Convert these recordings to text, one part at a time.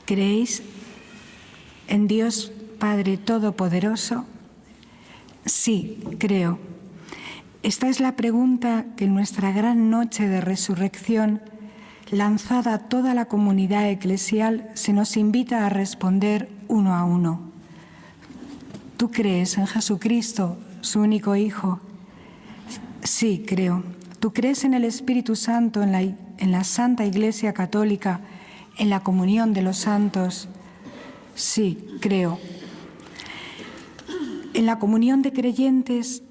¿Creéis en Dios Padre Todopoderoso? Sí, creo. Esta es la pregunta que en nuestra gran noche de resurrección, lanzada a toda la comunidad eclesial, se nos invita a responder uno a uno. ¿Tú crees en Jesucristo, su único Hijo? Sí, creo. ¿Tú crees en el Espíritu Santo, en la Santa Iglesia Católica, en la comunión de los santos? Sí, creo. En la comunión de creyentes,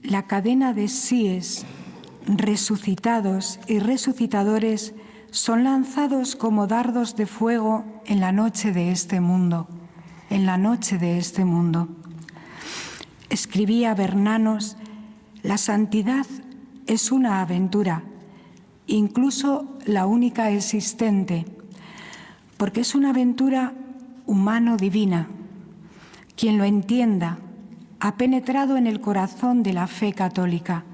la cadena de síes, resucitados y resucitadores son lanzados como dardos de fuego en la noche de este mundo, en la noche de este mundo. Escribía Bernanos: la santidad es una aventura, incluso la única existente, porque es una aventura humano-divina. Quien lo entienda ha penetrado en el corazón de la fe católica.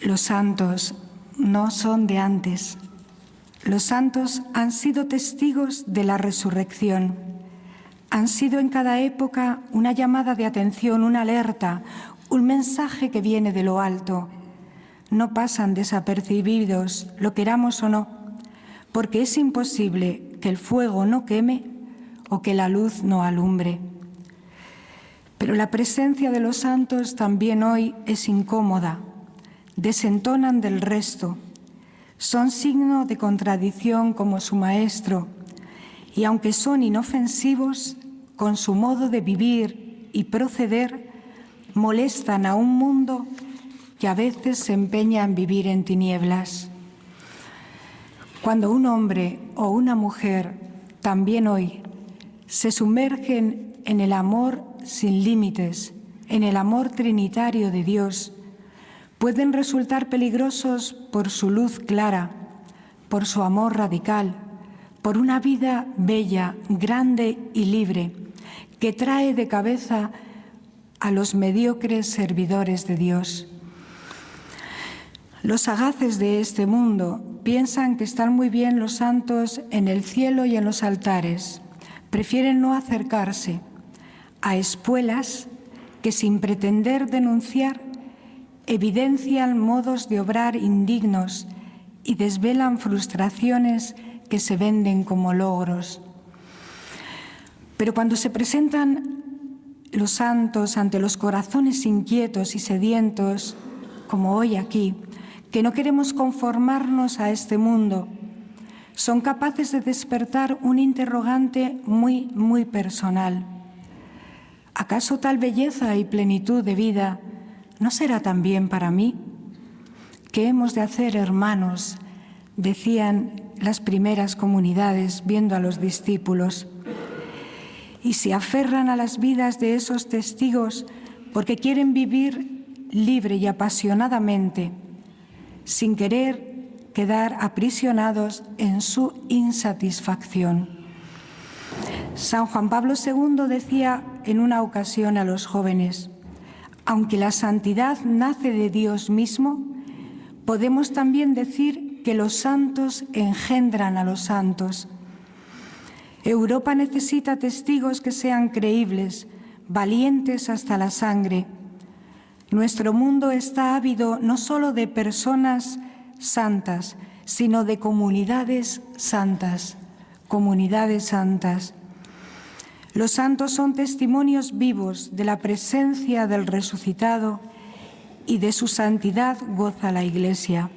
Los santos no son de antes. Los santos han sido testigos de la resurrección. Han sido en cada época una llamada de atención, una alerta, un mensaje que viene de lo alto. No pasan desapercibidos, lo queramos o no, porque es imposible que el fuego no queme o que la luz no alumbre. Pero la presencia de los santos también hoy es incómoda, desentonan del resto, son signo de contradicción como su maestro, y aunque son inofensivos, con su modo de vivir y proceder, molestan a un mundo que a veces se empeña en vivir en tinieblas. Cuando un hombre o una mujer, también hoy, se sumergen en el amor sin límites, en el amor trinitario de Dios, pueden resultar peligrosos por su luz clara, por su amor radical, por una vida bella, grande y libre, que trae de cabeza a los mediocres servidores de Dios. Los sagaces de este mundo piensan que están muy bien los santos en el cielo y en los altares. Prefieren no acercarse, a espuelas que, sin pretender denunciar, evidencian modos de obrar indignos y desvelan frustraciones que se venden como logros. Pero cuando se presentan los santos ante los corazones inquietos y sedientos, como hoy aquí, que no queremos conformarnos a este mundo, son capaces de despertar un interrogante muy, muy personal. ¿Acaso tal belleza y plenitud de vida no será también para mí? ¿Qué hemos de hacer, hermanos?, decían las primeras comunidades viendo a los discípulos. Y se aferran a las vidas de esos testigos porque quieren vivir libre y apasionadamente, sin querer quedar aprisionados en su insatisfacción. San Juan Pablo II decía en una ocasión a los jóvenes: aunque la santidad nace de Dios mismo, podemos también decir que los santos engendran a los santos. Europa necesita testigos que sean creíbles, valientes hasta la sangre. Nuestro mundo está ávido no solo de personas santas, sino de comunidades santas, comunidades santas. Los santos son testimonios vivos de la presencia del resucitado y de su santidad goza la Iglesia.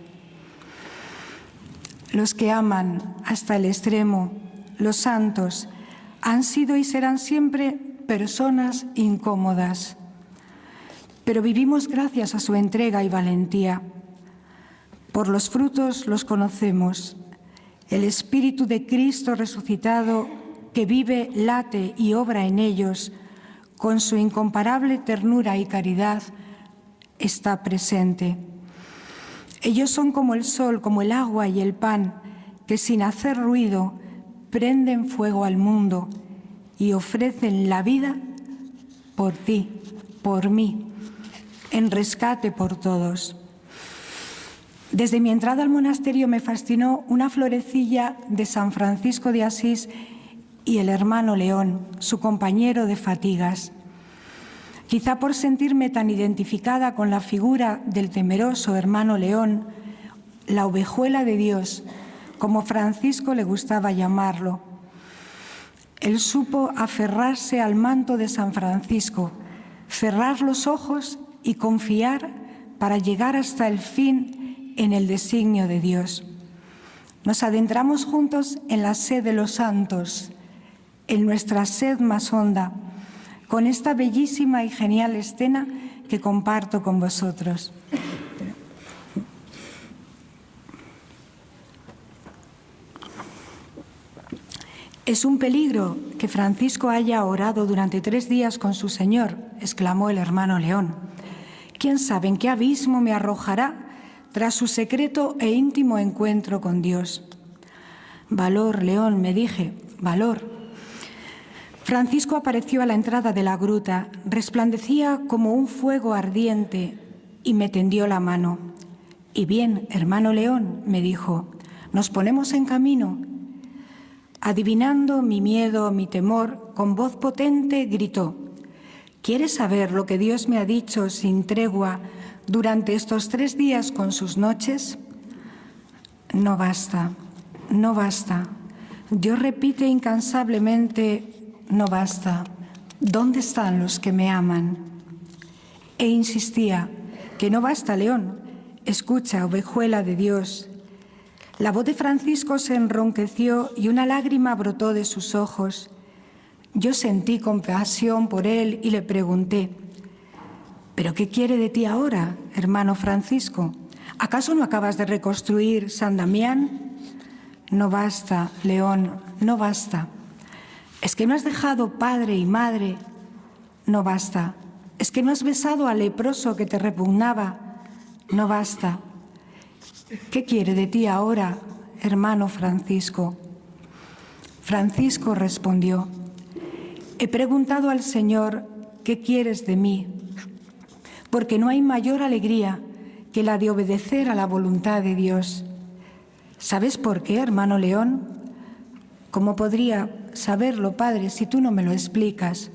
Los que aman hasta el extremo, los santos, han sido y serán siempre personas incómodas, pero vivimos gracias a su entrega y valentía. Por los frutos los conocemos. El Espíritu de Cristo resucitado, que vive, late y obra en ellos, con su incomparable ternura y caridad, está presente. Ellos son como el sol, como el agua y el pan, que sin hacer ruido prenden fuego al mundo y ofrecen la vida por ti, por mí, en rescate por todos. Desde mi entrada al monasterio me fascinó una florecilla de San Francisco de Asís y el hermano León, su compañero de fatigas. Quizá por sentirme tan identificada con la figura del temeroso hermano León, la ovejuela de Dios, como Francisco le gustaba llamarlo. Él supo aferrarse al manto de San Francisco, cerrar los ojos y confiar para llegar hasta el fin en el designio de Dios. Nos adentramos juntos en la sed de los santos, en nuestra sed más honda, con esta bellísima y genial escena que comparto con vosotros. «Es un peligro que Francisco haya orado durante 3 días con su Señor», exclamó el hermano León. «¿Quién sabe en qué abismo me arrojará tras su secreto e íntimo encuentro con Dios?» «Valor, León», me dije, «valor». Francisco apareció a la entrada de la gruta, resplandecía como un fuego ardiente y me tendió la mano. «Y bien, hermano León», me dijo, «nos ponemos en camino». Adivinando mi miedo, mi temor, con voz potente gritó: «¿Quieres saber lo que Dios me ha dicho sin tregua durante estos 3 días con sus noches?» No basta, no basta. Dios repite incansablemente: no basta. ¿Dónde están los que me aman? E insistía: que no basta, León. Escucha, ovejuela de Dios. La voz de Francisco se enronqueció y una lágrima brotó de sus ojos. Yo sentí compasión por él y le pregunté: ¿pero qué quiere de ti ahora, hermano Francisco? ¿Acaso no acabas de reconstruir San Damián? No basta, León, no basta. ¿Es que no has dejado padre y madre? No basta. ¿Es que no has besado al leproso que te repugnaba? No basta. ¿Qué quiere de ti ahora, hermano Francisco? Francisco respondió: he preguntado al Señor, ¿qué quieres de mí? Porque no hay mayor alegría que la de obedecer a la voluntad de Dios. ¿Sabes por qué, hermano León? ¿Cómo podría saberlo, Padre, si tú no me lo explicas?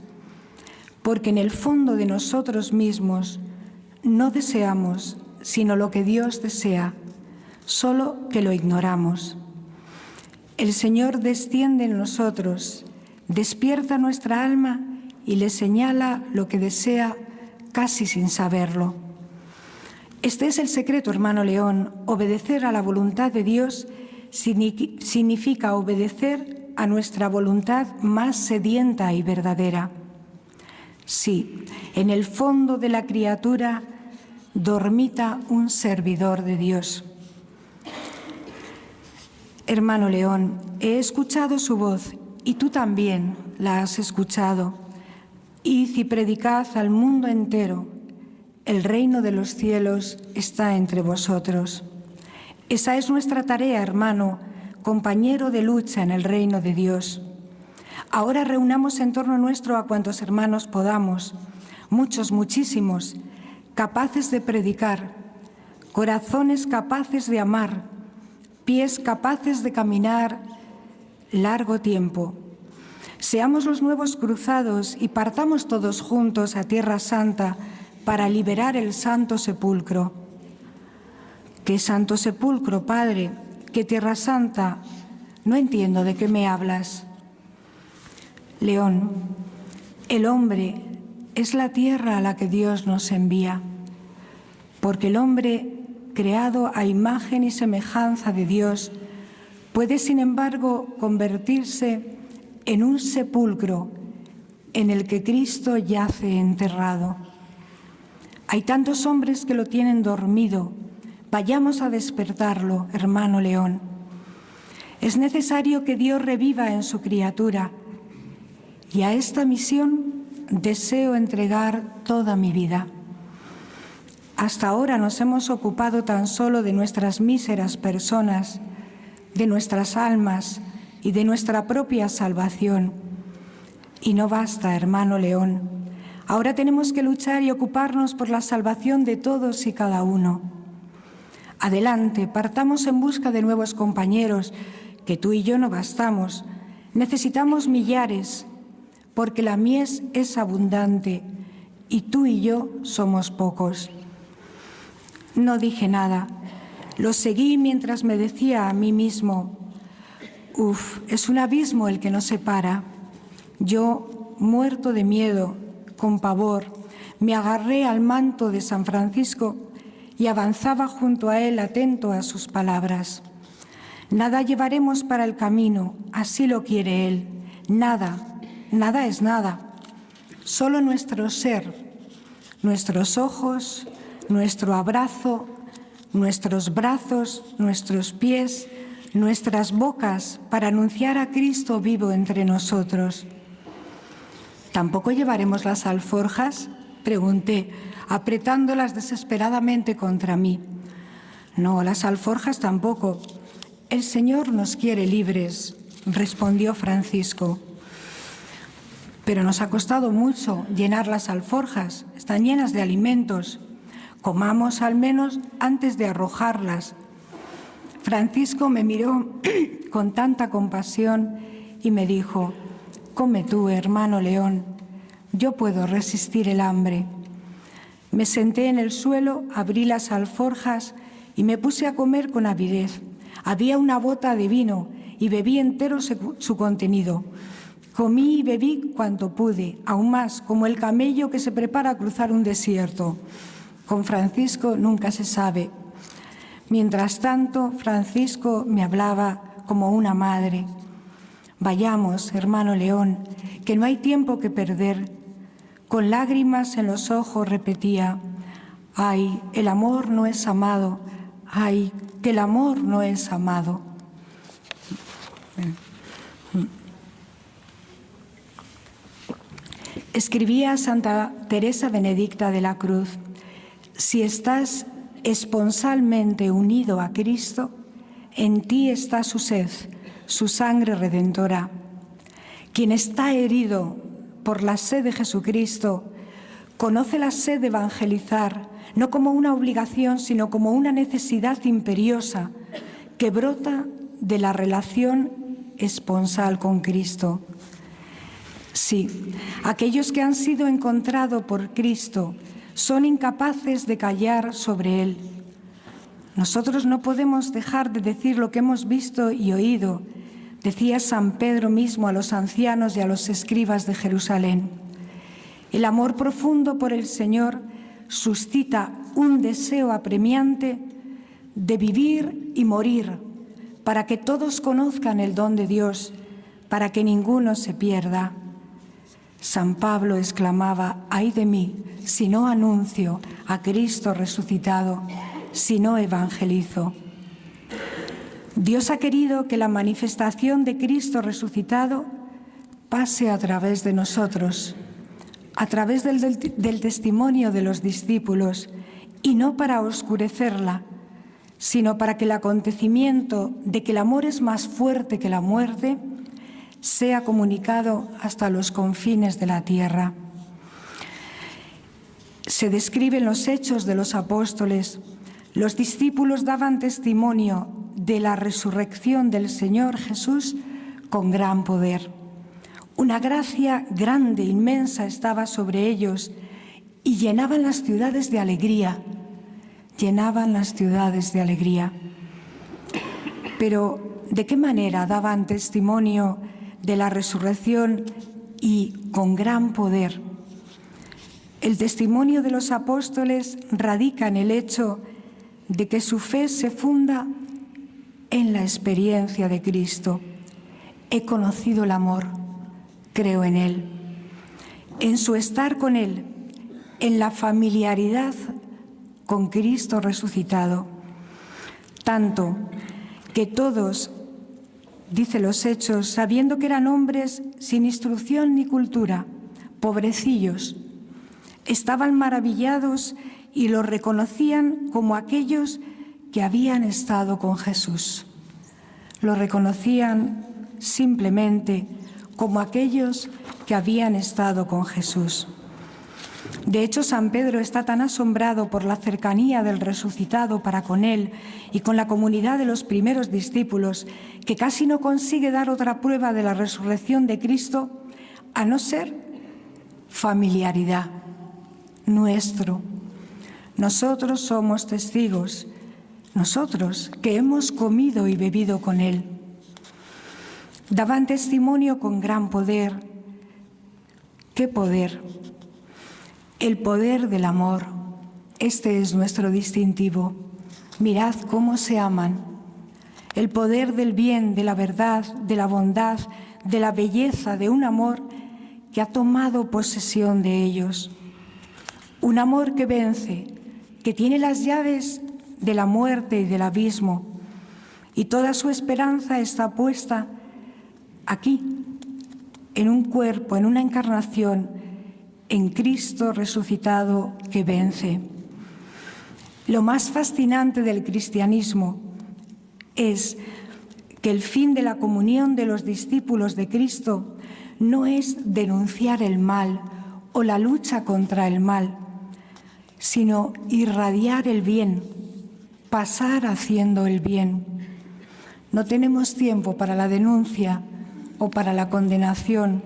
Porque en el fondo de nosotros mismos no deseamos sino lo que Dios desea, solo que lo ignoramos. El Señor desciende en nosotros, despierta nuestra alma y le señala lo que desea casi sin saberlo. Este es el secreto, hermano León. Obedecer a la voluntad de Dios significa obedecer a nuestra voluntad más sedienta y verdadera. Sí, en el fondo de la criatura dormita un servidor de Dios. Hermano León, he escuchado su voz y tú también la has escuchado. Id y predicad al mundo entero. El reino de los cielos está entre vosotros. Esa es nuestra tarea, hermano, compañero de lucha en el reino de Dios. Ahora reunamos en torno nuestro a cuantos hermanos podamos, muchos, muchísimos, capaces de predicar, corazones capaces de amar, pies capaces de caminar largo tiempo. Seamos los nuevos cruzados y partamos todos juntos a Tierra Santa para liberar el Santo Sepulcro. ¿Qué Santo Sepulcro, Padre? ¿Qué Tierra Santa? No entiendo de qué me hablas. León, el hombre es la tierra a la que Dios nos envía, porque el hombre, creado a imagen y semejanza de Dios, puede, sin embargo, convertirse en un sepulcro en el que Cristo yace enterrado. Hay tantos hombres que lo tienen dormido. Vayamos a despertarlo, hermano León. Es necesario que Dios reviva en su criatura, y a esta misión deseo entregar toda mi vida. Hasta ahora nos hemos ocupado tan solo de nuestras míseras personas, de nuestras almas y de nuestra propia salvación. Y no basta, hermano León. Ahora tenemos que luchar y ocuparnos por la salvación de todos y cada uno. Adelante, partamos en busca de nuevos compañeros, que tú y yo no bastamos. Necesitamos millares, porque la mies es abundante y tú y yo somos pocos. No dije nada. Lo seguí mientras me decía a mí mismo: es un abismo el que nos separa. Yo, muerto de miedo, con pavor, me agarré al manto de San Francisco y avanzaba junto a él, atento a sus palabras. Nada llevaremos para el camino, así lo quiere él. Nada, nada es nada. Solo nuestro ser, nuestros ojos, nuestro abrazo, nuestros brazos, nuestros pies, nuestras bocas para anunciar a Cristo vivo entre nosotros. ¿Tampoco llevaremos las alforjas?, pregunté, apretándolas desesperadamente contra mí. No, las alforjas tampoco. El Señor nos quiere libres, respondió Francisco. Pero nos ha costado mucho llenar las alforjas, están llenas de alimentos. Comamos al menos antes de arrojarlas. Francisco me miró con tanta compasión y me dijo: come tú, hermano León, yo puedo resistir el hambre. Me senté en el suelo, abrí las alforjas y me puse a comer con avidez. Había una bota de vino y bebí entero su contenido. Comí y bebí cuanto pude, aún más, como el camello que se prepara a cruzar un desierto. Con Francisco nunca se sabe. Mientras tanto, Francisco me hablaba como una madre. Vayamos, hermano León, que no hay tiempo que perder. Con lágrimas en los ojos repetía: ay, el amor no es amado, ay, que el amor no es amado. Escribía Santa Teresa Benedicta de la Cruz: si estás esponsalmente unido a Cristo, en ti está su sed, su sangre redentora. Quien está herido por la sed de Jesucristo conoce la sed de evangelizar, no como una obligación, sino como una necesidad imperiosa que brota de la relación esponsal con Cristo. Sí, aquellos que han sido encontrados por Cristo son incapaces de callar sobre Él. Nosotros no podemos dejar de decir lo que hemos visto y oído, decía San Pedro mismo a los ancianos y a los escribas de Jerusalén. El amor profundo por el Señor suscita un deseo apremiante de vivir y morir para que todos conozcan el don de Dios, para que ninguno se pierda. San Pablo exclamaba: ay de mí, si no anuncio a Cristo resucitado, si no evangelizo. Dios ha querido que la manifestación de Cristo resucitado pase a través de nosotros, a través del testimonio de los discípulos, y no para oscurecerla, sino para que el acontecimiento de que el amor es más fuerte que la muerte sea comunicado hasta los confines de la tierra. Se describen los hechos de los apóstoles. Los discípulos daban testimonio de la resurrección del Señor Jesús con gran poder. Una gracia grande, inmensa estaba sobre ellos y llenaban las ciudades de alegría. Llenaban las ciudades de alegría. Pero, ¿de qué manera daban testimonio de la resurrección y con gran poder? El testimonio de los apóstoles radica en el hecho de que su fe se funda en la experiencia de Cristo. He conocido el amor, creo en Él. En su estar con Él, en la familiaridad con Cristo resucitado. Tanto que todos, dice los Hechos, sabiendo que eran hombres sin instrucción ni cultura, pobrecillos, estaban maravillados y los reconocían como aquellos que habían estado con Jesús. Lo reconocían simplemente como aquellos que habían estado con Jesús. De hecho, San Pedro está tan asombrado por la cercanía del resucitado para con él y con la comunidad de los primeros discípulos que casi no consigue dar otra prueba de la resurrección de Cristo a no ser familiaridad. Nosotros somos testigos, nosotros que hemos comido y bebido con él. Daban testimonio con gran poder. ¿Qué poder? El poder del amor. Este es nuestro distintivo. Mirad cómo se aman. El poder del bien, de la verdad, de la bondad, de la belleza, de un amor que ha tomado posesión de ellos. Un amor que vence, que tiene las llaves de la muerte y del abismo, y toda su esperanza está puesta aquí, en un cuerpo, en una encarnación, en Cristo resucitado que vence. Lo más fascinante del cristianismo es que el fin de la comunión de los discípulos de Cristo no es denunciar el mal o la lucha contra el mal, sino irradiar el bien, pasar haciendo el bien. No tenemos tiempo para la denuncia o para la condenación,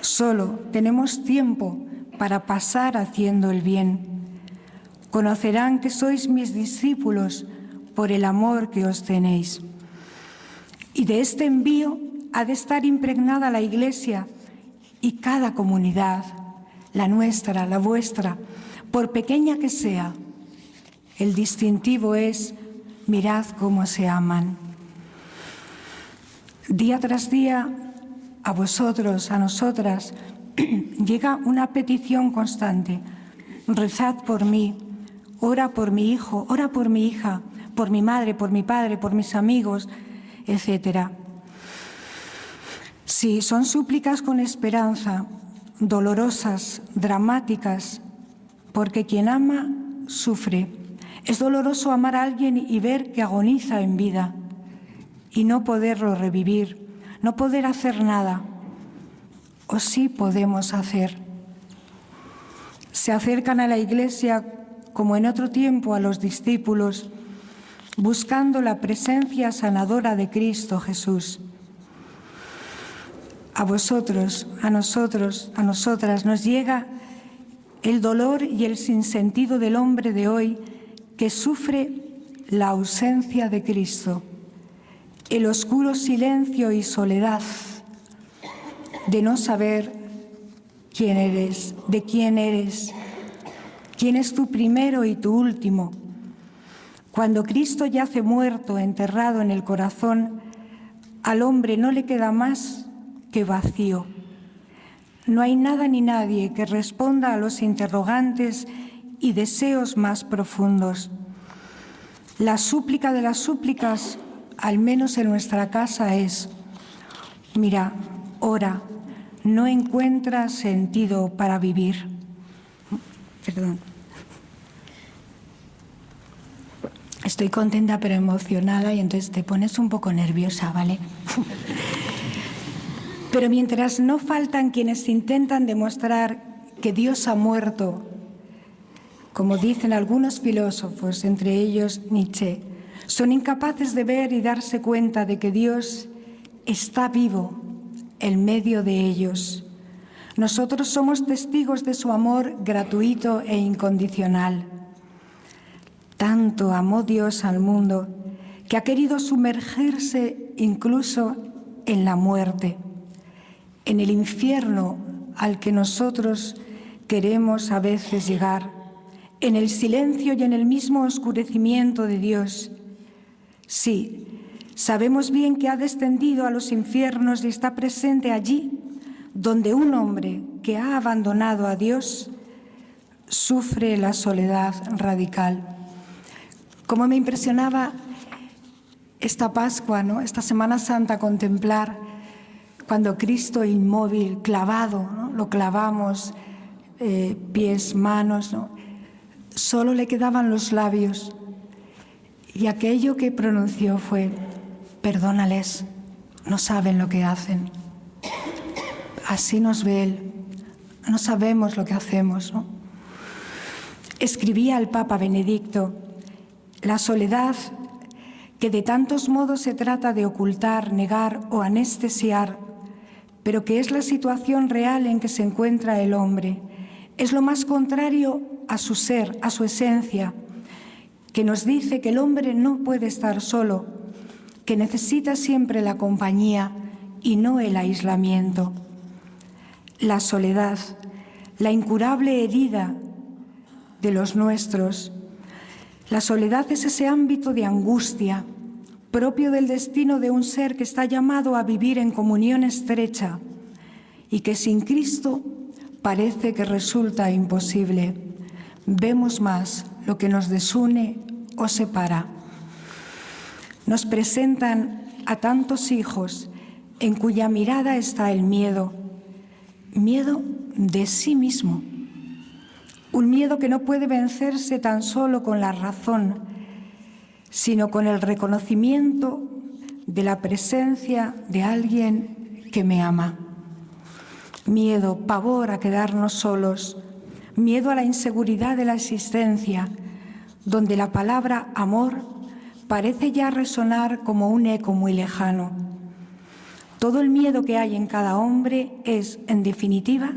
solo tenemos tiempo para pasar haciendo el bien. Conocerán que sois mis discípulos por el amor que os tenéis. Y de este envío ha de estar impregnada la Iglesia y cada comunidad, la nuestra, la vuestra, por pequeña que sea. El distintivo es: mirad cómo se aman. Día tras día, a vosotros, a nosotras, llega una petición constante: rezad por mí, ora por mi hijo, ora por mi hija, por mi madre, por mi padre, por mis amigos, etc. Sí, son súplicas con esperanza, dolorosas, dramáticas, porque quien ama sufre. Es doloroso amar a alguien y ver que agoniza en vida y no poderlo revivir, no poder hacer nada. ¿O sí podemos hacer? Se acercan a la Iglesia, como en otro tiempo a los discípulos, buscando la presencia sanadora de Cristo Jesús. A vosotros, a nosotros, a nosotras nos llega el dolor y el sinsentido del hombre de hoy que sufre la ausencia de Cristo, el oscuro silencio y soledad de no saber quién eres, de quién eres, quién es tu primero y tu último. Cuando Cristo yace muerto, enterrado en el corazón, al hombre no le queda más que vacío. No hay nada ni nadie que responda a los interrogantes y deseos más profundos. La súplica de las súplicas, al menos en nuestra casa, es: mira, ora, no encuentras sentido para vivir. Perdón. Estoy contenta pero emocionada y entonces te pones un poco nerviosa, ¿vale? Pero mientras no faltan quienes intentan demostrar que Dios ha muerto, como dicen algunos filósofos, entre ellos Nietzsche, son incapaces de ver y darse cuenta de que Dios está vivo en medio de ellos. Nosotros somos testigos de su amor gratuito e incondicional. Tanto amó Dios al mundo que ha querido sumergirse incluso en la muerte, en el infierno al que nosotros queremos a veces llegar, en el silencio y en el mismo oscurecimiento de Dios. Sí, sabemos bien que ha descendido a los infiernos y está presente allí donde un hombre que ha abandonado a Dios sufre la soledad radical. Como me impresionaba esta Pascua, ¿no? Esta Semana Santa, contemplar cuando Cristo inmóvil, clavado, ¿no? Lo clavamos, pies, manos, ¿no? Solo le quedaban los labios y aquello que pronunció fue: perdónales, no saben lo que hacen. Así nos ve Él, no sabemos lo que hacemos, ¿no? Escribía el Papa Benedicto: la soledad, que de tantos modos se trata de ocultar, negar o anestesiar, pero que es la situación real en que se encuentra el hombre, es lo más contrario a su ser, a su esencia, que nos dice que el hombre no puede estar solo, que necesita siempre la compañía y no el aislamiento. La soledad, la incurable herida de los nuestros. La soledad es ese ámbito de angustia propio del destino de un ser que está llamado a vivir en comunión estrecha y que sin Cristo parece que resulta imposible. Vemos más lo que nos desune o separa. Nos presentan a tantos hijos en cuya mirada está el miedo de sí mismo, un miedo que no puede vencerse tan solo con la razón, sino con el reconocimiento de la presencia de alguien que me ama. Miedo, pavor a quedarnos solos, miedo a la inseguridad de la existencia, donde la palabra amor parece ya resonar como un eco muy lejano. Todo el miedo que hay en cada hombre es, en definitiva,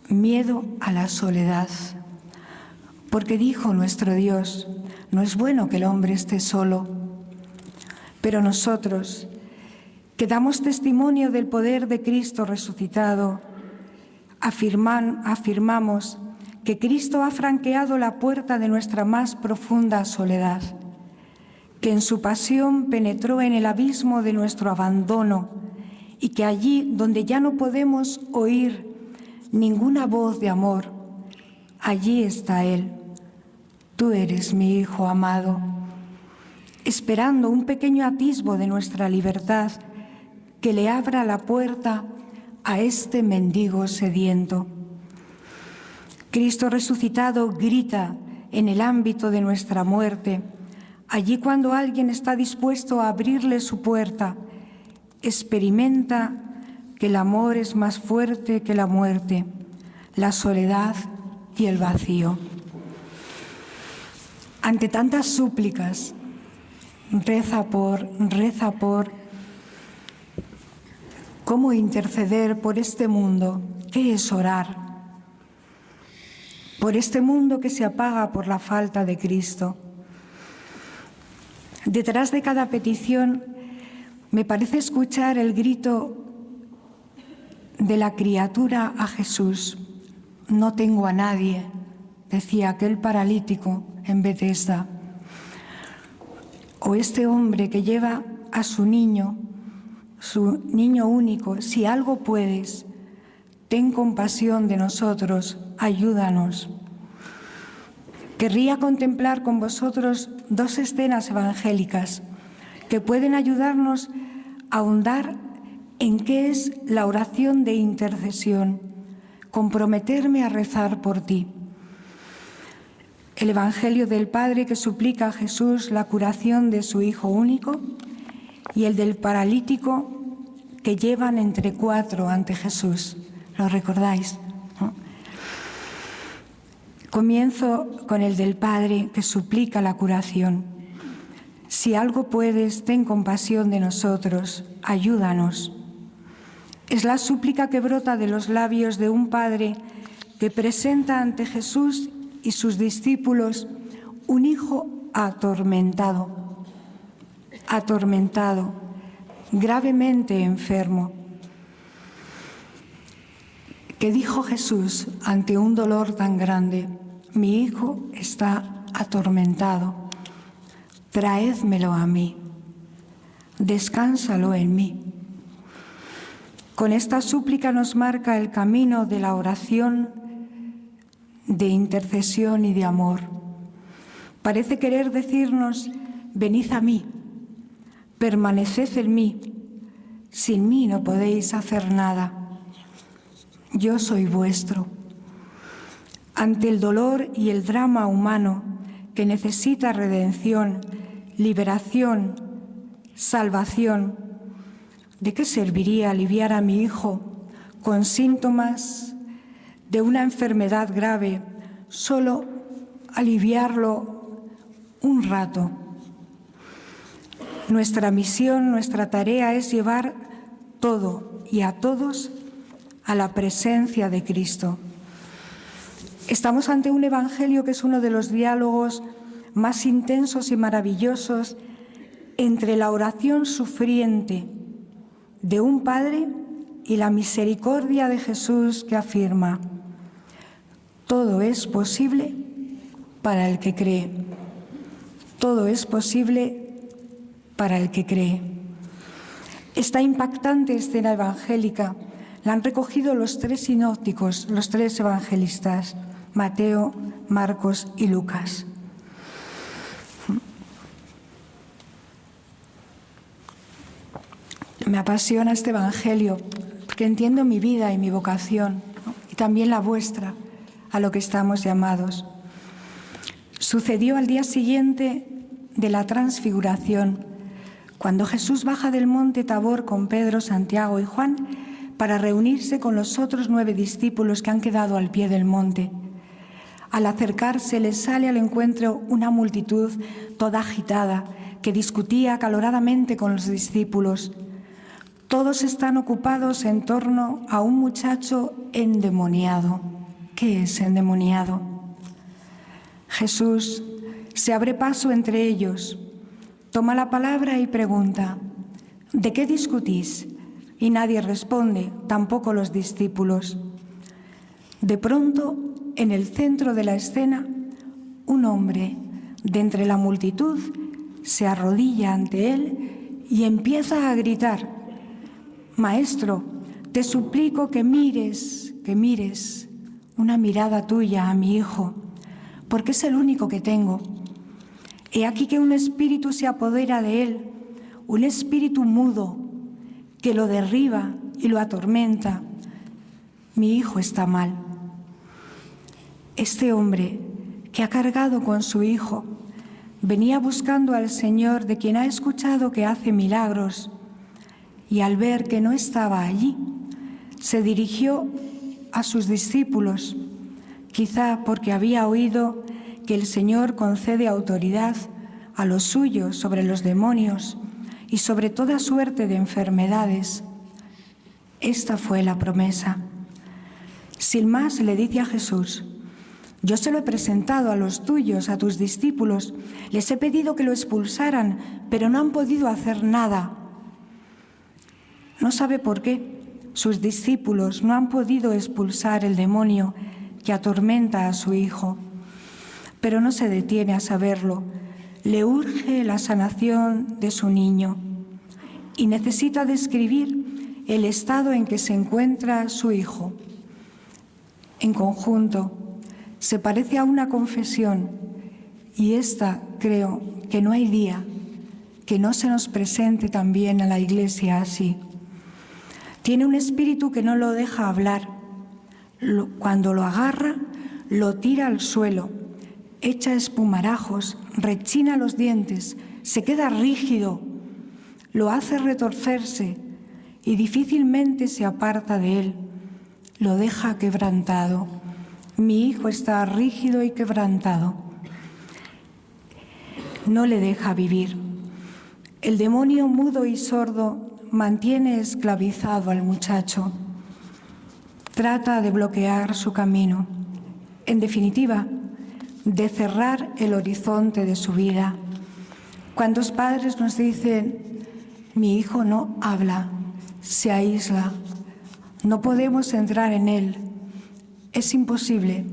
miedo a la soledad. Porque dijo nuestro Dios: no es bueno que el hombre esté solo. Pero nosotros, que damos testimonio del poder de Cristo resucitado, afirmamos que Cristo ha franqueado la puerta de nuestra más profunda soledad, que en su pasión penetró en el abismo de nuestro abandono y que allí donde ya no podemos oír ninguna voz de amor, allí está Él. Tú eres mi Hijo amado, esperando un pequeño atisbo de nuestra libertad que le abra la puerta a este mendigo sediento. Cristo resucitado grita en el ámbito de nuestra muerte, allí cuando alguien está dispuesto a abrirle su puerta, experimenta que el amor es más fuerte que la muerte, la soledad y el vacío. Ante tantas súplicas, reza por, ¿cómo interceder por este mundo? ¿Qué es orar? Por este mundo que se apaga por la falta de Cristo. Detrás de cada petición me parece escuchar el grito de la criatura a Jesús. No tengo a nadie, decía aquel paralítico en Betesda. O este hombre que lleva a su niño único: si algo puedes, ten compasión de nosotros, ayúdanos. Querría contemplar con vosotros dos escenas evangélicas que pueden ayudarnos a ahondar en qué es la oración de intercesión, comprometerme a rezar por ti. El Evangelio del Padre que suplica a Jesús la curación de su Hijo único y el del paralítico que llevan entre 4 ante Jesús. ¿Lo recordáis? ¿No? Comienzo con el del Padre que suplica la curación. Si algo puedes, ten compasión de nosotros, ayúdanos. Es la súplica que brota de los labios de un Padre que presenta ante Jesús y sus discípulos un hijo atormentado, gravemente enfermo. ¿Qué dijo Jesús ante un dolor tan grande? Mi hijo está atormentado, traédmelo a mí, descánsalo en mí. Con esta súplica nos marca el camino de la oración, de intercesión y de amor. Parece querer decirnos: venid a mí, permaneced en mí, sin mí no podéis hacer nada. Yo soy vuestro. Ante el dolor y el drama humano que necesita redención, liberación, salvación, ¿de qué serviría aliviar a mi hijo con síntomas de una enfermedad grave, solo aliviarlo un rato. Nuestra misión, nuestra tarea es llevar todo y a todos a la presencia de Cristo. Estamos ante un evangelio que es uno de los diálogos más intensos y maravillosos entre la oración sufriente de un padre y la misericordia de Jesús, que afirma: todo es posible para el que cree. Todo es posible para el que cree. Esta impactante escena evangélica la han recogido los tres sinópticos, los tres evangelistas, Mateo, Marcos y Lucas. Me apasiona este evangelio porque entiendo mi vida y mi vocación, ¿no? Y también la vuestra, a lo que estamos llamados. Sucedió al día siguiente de la transfiguración, cuando Jesús baja del monte Tabor con Pedro, Santiago y Juan para reunirse con los otros 9 discípulos que han quedado al pie del monte. Al acercarse, les sale al encuentro una multitud toda agitada que discutía acaloradamente con los discípulos. Todos están ocupados en torno a un muchacho endemoniado. ¿Qué es endemoniado? Jesús se abre paso entre ellos, toma la palabra y pregunta: ¿de qué discutís? Y nadie responde, tampoco los discípulos. De pronto, en el centro de la escena, un hombre de entre la multitud se arrodilla ante él y empieza a gritar: Maestro, te suplico que mires una mirada tuya a mi hijo, porque es el único que tengo. He aquí que un espíritu se apodera de él, un espíritu mudo que lo derriba y lo atormenta. Mi hijo está mal. Este hombre que ha cargado con su hijo venía buscando al Señor, de quien ha escuchado que hace milagros, y al ver que no estaba allí, se dirigió a sus discípulos, quizá porque había oído que el Señor concede autoridad a los suyos sobre los demonios y sobre toda suerte de enfermedades. Esta fue la promesa. Sin más, le dice a Jesús: yo se lo he presentado a los tuyos, a tus discípulos. Les he pedido que lo expulsaran, pero no han podido hacer nada. No sabe por qué sus discípulos no han podido expulsar el demonio que atormenta a su hijo. Pero no se detiene a saberlo. Le urge la sanación de su niño y necesita describir el estado en que se encuentra su hijo. En conjunto, se parece a una confesión, y esta, creo, que no hay día que no se nos presente también a la Iglesia así. Tiene un espíritu que no lo deja hablar. Cuando lo agarra, lo tira al suelo, echa espumarajos, rechina los dientes, se queda rígido, lo hace retorcerse y difícilmente se aparta de él. Lo deja quebrantado. Mi hijo está rígido y quebrantado. No le deja vivir. El demonio mudo y sordo mantiene esclavizado al muchacho. Trata de bloquear su camino. En definitiva, de cerrar el horizonte de su vida. ¿Cuántos padres nos dicen: mi hijo no habla, se aísla, no podemos entrar en él, es imposible,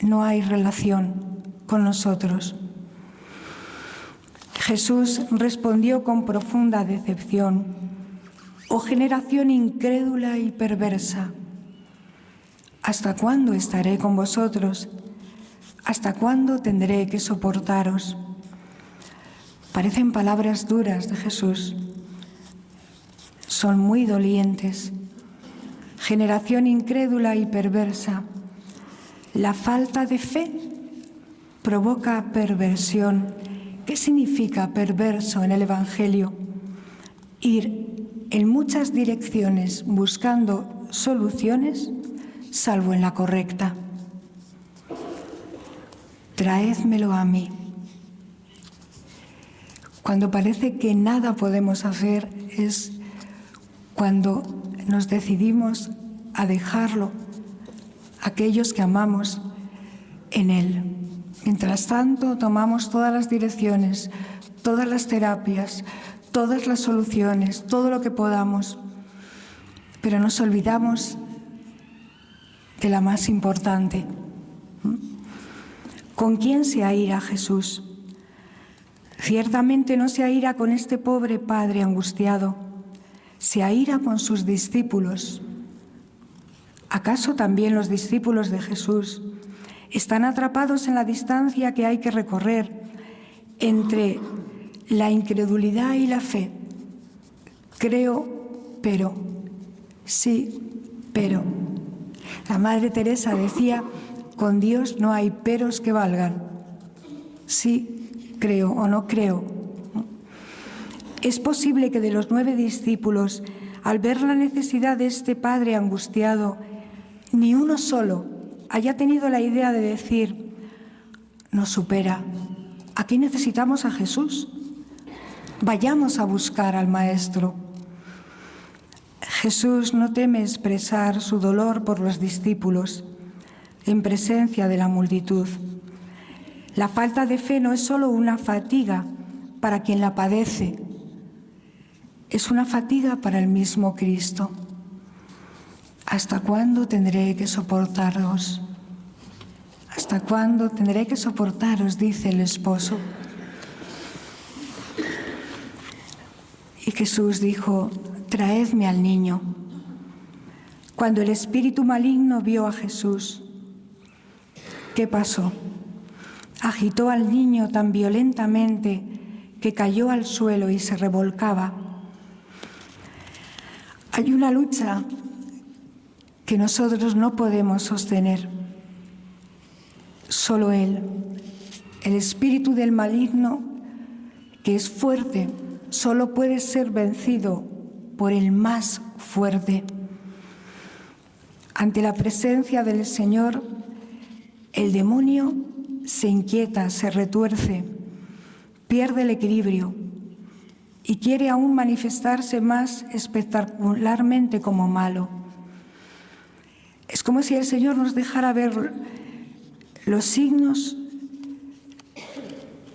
no hay relación con nosotros? Jesús respondió con profunda decepción: oh generación incrédula y perversa, ¿hasta cuándo estaré con vosotros? ¿Hasta cuándo tendré que soportaros? Parecen palabras duras de Jesús. Son muy dolientes. Generación incrédula y perversa. La falta de fe provoca perversión. ¿Qué significa perverso en el Evangelio? Ir en muchas direcciones buscando soluciones salvo en la correcta. Traédmelo a mí. Cuando parece que nada podemos hacer es cuando nos decidimos a dejarlo, aquellos que amamos, en Él. Mientras tanto, tomamos todas las direcciones, todas las terapias, todas las soluciones, todo lo que podamos, pero nos olvidamos de la más importante. ¿Con quién se aira Jesús? Ciertamente no se aira con este pobre padre angustiado, se aira con sus discípulos. ¿Acaso también los discípulos de Jesús están atrapados en la distancia que hay que recorrer entre la incredulidad y la fe? Creo, pero, sí, pero. La Madre Teresa decía, con Dios no hay peros que valgan. Sí, creo o no creo. Es posible que de los 9 discípulos, al ver la necesidad de este padre angustiado, ni uno solo haya tenido la idea de decir, nos supera, aquí necesitamos a Jesús, vayamos a buscar al Maestro. Jesús no teme expresar su dolor por los discípulos en presencia de la multitud. La falta de fe no es solo una fatiga para quien la padece, es una fatiga para el mismo Cristo. ¿Hasta cuándo tendré que soportaros? ¿Hasta cuándo tendré que soportaros?, dice el esposo. Y Jesús dijo, traedme al niño. Cuando el espíritu maligno vio a Jesús, ¿qué pasó? Agitó al niño tan violentamente que cayó al suelo y se revolcaba. Hay una lucha que nosotros no podemos sostener. Solo Él, el espíritu del maligno, que es fuerte, solo puede ser vencido por el más fuerte. Ante la presencia del Señor, el demonio se inquieta, se retuerce, pierde el equilibrio y quiere aún manifestarse más espectacularmente como malo. Es como si el Señor nos dejara ver los signos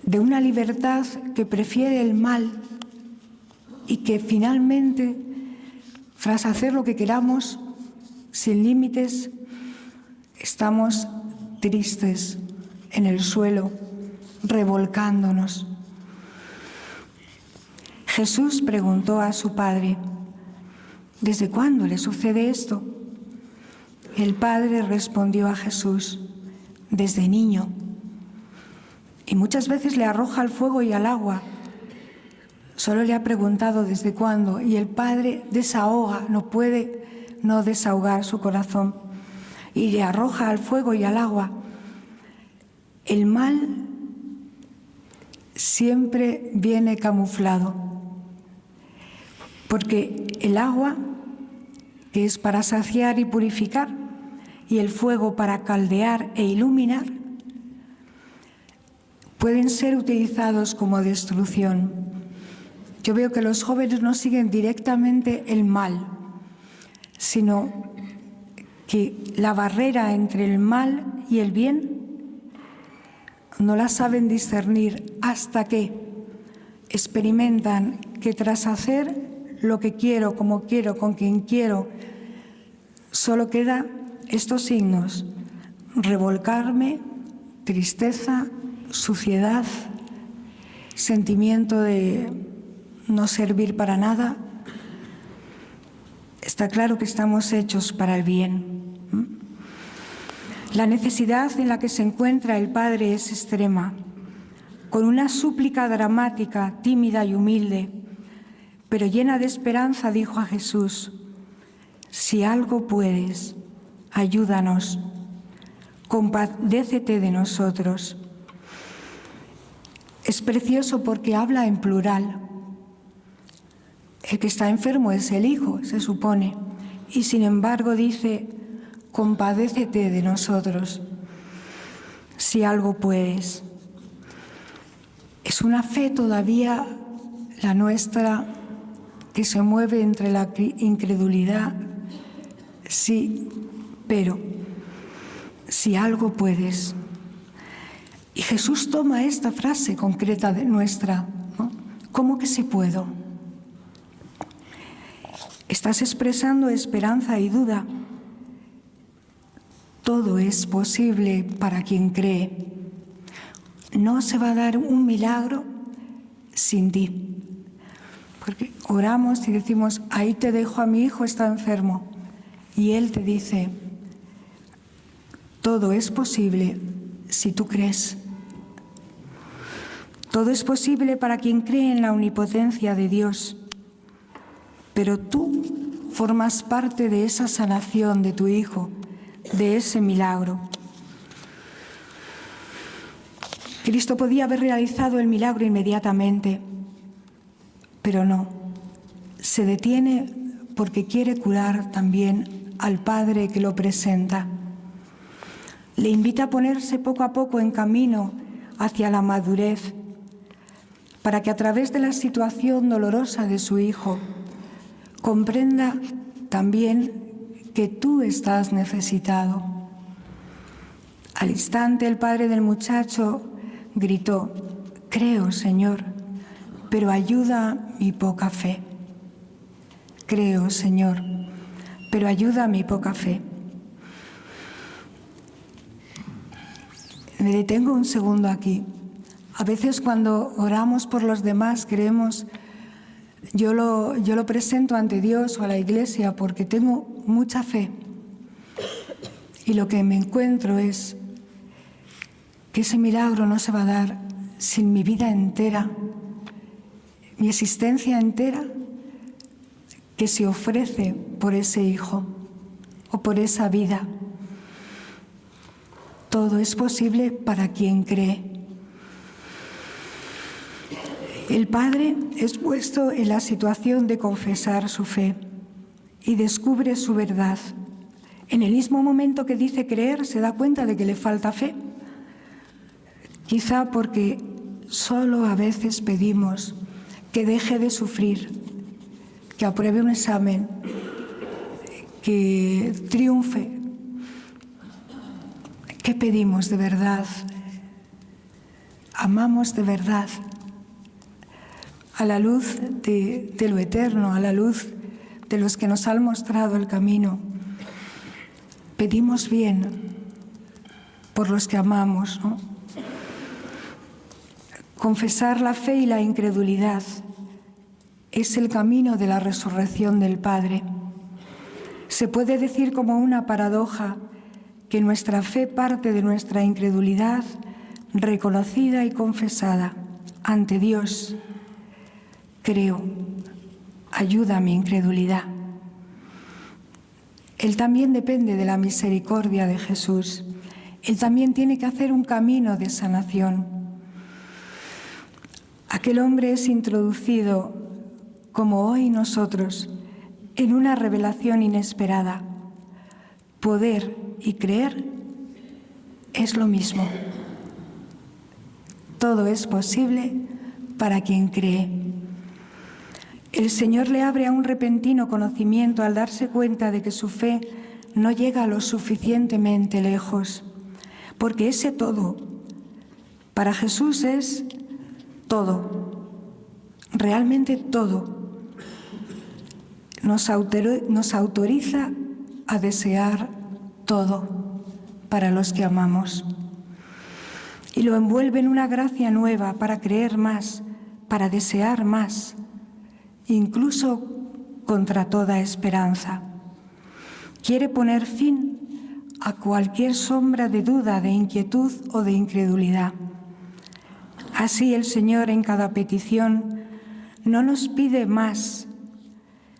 de una libertad que prefiere el mal y que finalmente, tras hacer lo que queramos, sin límites, estamos tristes en el suelo, revolcándonos. Jesús preguntó a su padre, ¿desde cuándo le sucede esto? El padre respondió a Jesús, desde niño. Y muchas veces le arroja al fuego y al agua. Solo le ha preguntado desde cuándo y el padre desahoga, no puede no desahogar su corazón y le arroja al fuego y al agua. El mal siempre viene camuflado, porque el agua, que es para saciar y purificar, y el fuego para caldear e iluminar, pueden ser utilizados como destrucción. Yo veo que los jóvenes no siguen directamente el mal, sino que la barrera entre el mal y el bien no la saben discernir hasta que experimentan que tras hacer lo que quiero, como quiero, con quien quiero, solo queda estos signos: revolcarme, tristeza, suciedad, sentimiento de no servir para nada. Está claro que estamos hechos para el bien. La necesidad en la que se encuentra el Padre es extrema. Con una súplica dramática, tímida y humilde, pero llena de esperanza, dijo a Jesús: si algo puedes, ayúdanos, compadécete de nosotros. Es precioso porque habla en plural. El que está enfermo es el Hijo, se supone, y sin embargo dice: compadécete de nosotros, si algo puedes. Es una fe todavía la nuestra que se mueve entre la incredulidad, sí, pero si algo puedes. Y Jesús toma esta frase concreta de nuestra, ¿no? ¿Cómo que sí puedo? Estás expresando esperanza y duda. Todo es posible para quien cree. No se va a dar un milagro sin ti. Porque oramos y decimos, ahí te dejo a mi hijo, está enfermo. Y él te dice, todo es posible si tú crees. Todo es posible para quien cree en la omnipotencia de Dios. Pero tú formas parte de esa sanación de tu hijo, de ese milagro. Cristo podía haber realizado el milagro inmediatamente, pero no. Se detiene porque quiere curar también al Padre que lo presenta. Le invita a ponerse poco a poco en camino hacia la madurez, para que a través de la situación dolorosa de su hijo comprenda también que tú estás necesitado. Al instante el padre del muchacho gritó, creo, Señor, pero ayuda mi poca fe. Creo, Señor, pero ayuda mi poca fe. Me detengo un segundo aquí. A veces cuando oramos por los demás creemos, yo lo presento ante Dios o a la Iglesia porque tengo mucha fe. Y lo que me encuentro es que ese milagro no se va a dar sin mi vida entera, mi existencia entera, que se ofrece por ese hijo o por esa vida. Todo es posible para quien cree. El Padre es puesto en la situación de confesar su fe y descubre su verdad. En el mismo momento que dice creer, se da cuenta de que le falta fe. Quizá porque solo a veces pedimos que deje de sufrir, que apruebe un examen, que triunfe. ¿Qué pedimos de verdad? Amamos de verdad. A la luz de lo eterno, a la luz de los que nos han mostrado el camino. Pedimos bien por los que amamos, ¿no? Confesar la fe y la incredulidad es el camino de la resurrección del Padre. Se puede decir como una paradoja que nuestra fe parte de nuestra incredulidad reconocida y confesada ante Dios. Creo, ayuda a mi incredulidad. Él también depende de la misericordia de Jesús. Él también tiene que hacer un camino de sanación. Aquel hombre es introducido, como hoy nosotros, en una revelación inesperada. Poder y creer es lo mismo. Todo es posible para quien cree. El Señor le abre a un repentino conocimiento al darse cuenta de que su fe no llega lo suficientemente lejos, porque ese todo para Jesús es todo, realmente todo. Nos autoriza a desear todo para los que amamos y lo envuelve en una gracia nueva para creer más, para desear más, incluso contra toda esperanza. Quiere poner fin a cualquier sombra de duda, de inquietud o de incredulidad. Así el Señor en cada petición no nos pide más,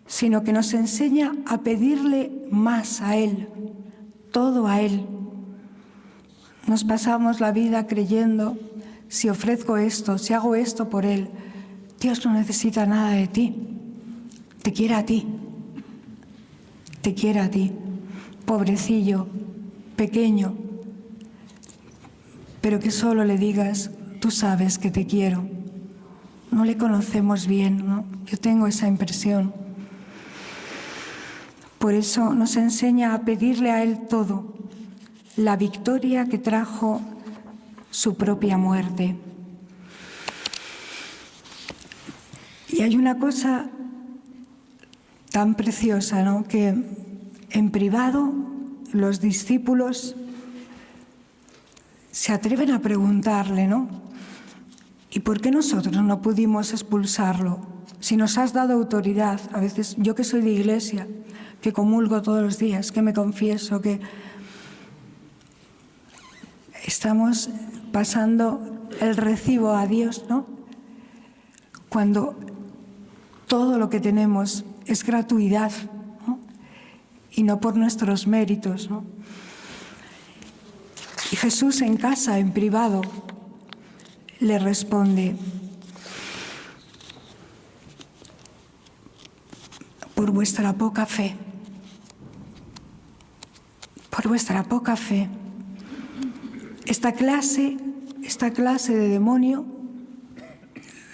sino que nos enseña a pedirle más a Él, todo a Él. Nos pasamos la vida creyendo, si ofrezco esto, si hago esto por Él, Dios no necesita nada de ti, te quiere a ti, te quiere a ti. pobrecillo, pequeño, pero que solo le digas, tú sabes que te quiero. No le conocemos bien, ¿no? Yo tengo esa impresión. Por eso nos enseña a pedirle a Él todo, la victoria que trajo su propia muerte. Y hay una cosa tan preciosa, ¿no? Que en privado los discípulos se atreven a preguntarle, ¿no? ¿Y por qué nosotros no pudimos expulsarlo? Si nos has dado autoridad, a veces yo que soy de iglesia, que comulgo todos los días, que me confieso, que estamos pasando el recibo a Dios, ¿no? Cuando todo lo que tenemos es gratuidad, ¿no? Y no por nuestros méritos, ¿no? Y Jesús en casa, en privado, le responde: por vuestra poca fe, por vuestra poca fe. Esta clase de demonio,